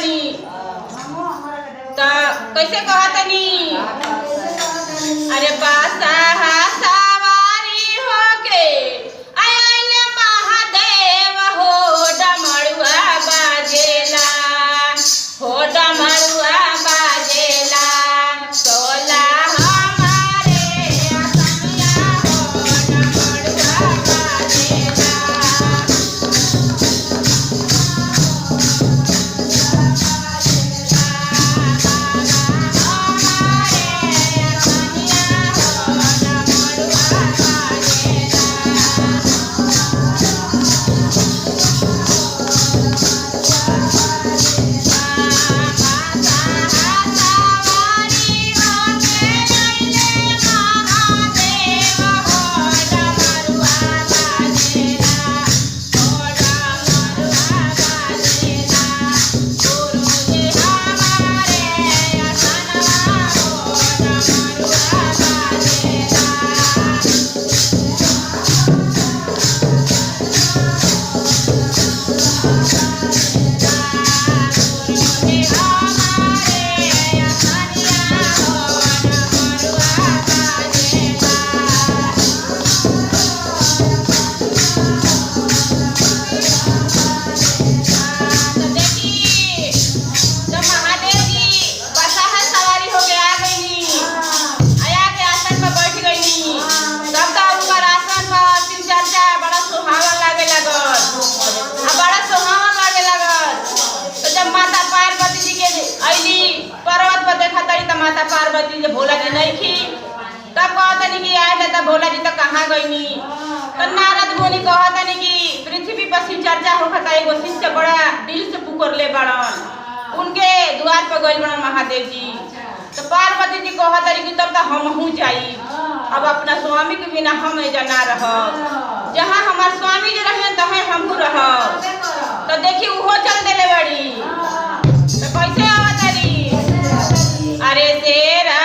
गईनी तो कैसे कहतनी अरे बासा सवारी होके आइले महादेव हो डमरुआ बाजेला हो डमरुआ बाजेला सोला माता पार्वती जे भोला जी नहीं थी तब कहतनी कि आए तो भोला जी तो कहाँ गईनी तो नारद मुनि कहतनी कि पृथ्वी पर शिव चर्चा होखता एगो शिव से बड़ा दिल से पुकार ले बड़न उनके द्वार पर गइल बड़न महादेव जी तो पार्वती जी कहतनी कि तब तो हमहू जाई अब अपना स्वामी के बिना हम जना रह जहाँ हमार स्वामी जी रहे तहे हमहू रह तो देखी उहो चल देले बड़ी तो कैसे आवतरी अरे तेरा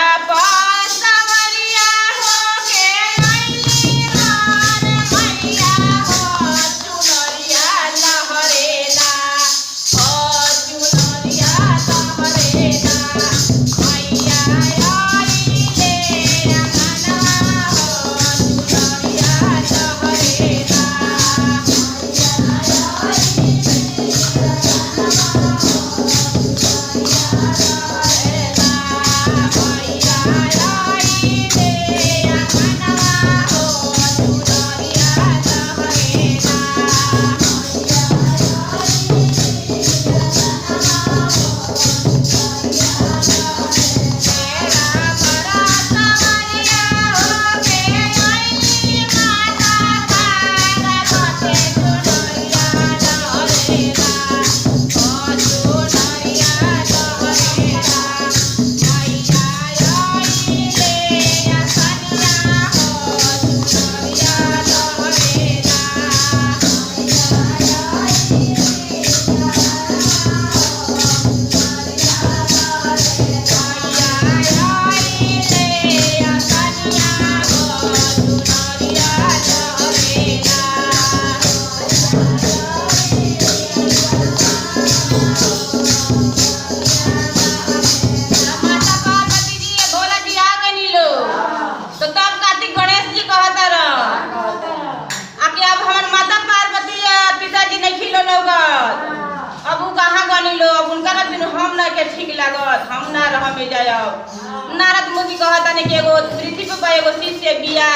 ठीक लागत हम ना रह में जायब नारद मुनि कहतनी कि एगो पृथ्वी पर एगो शिष्य बिया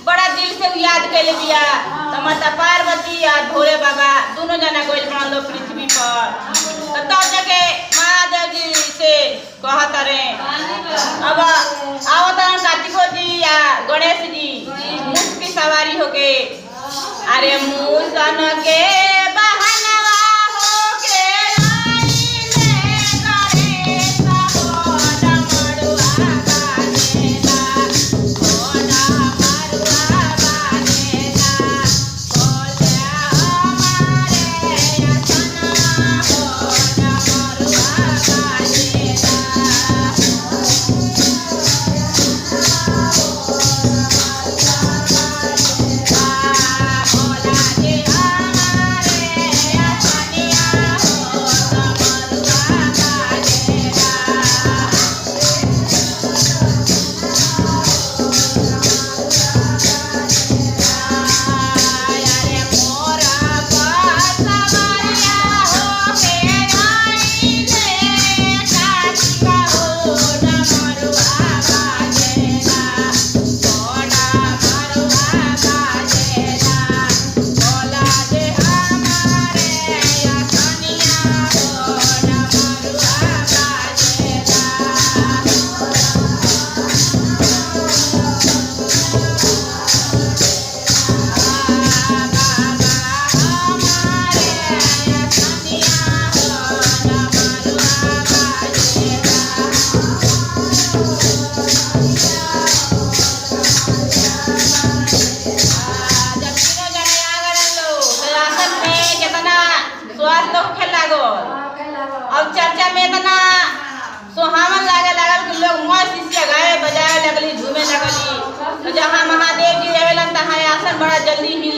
बड़ा दिल से याद कैले बिया तो माता पार्वती और भोले बाबा दोनों जना गइल बन लो पृथ्वी पर तो तब जाके महादेव जी से कहत रे अब आवतन कार्तिको जी या गणेश जी मूस की सवारी होके अरे मूसन के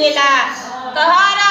मिलेला। तो हर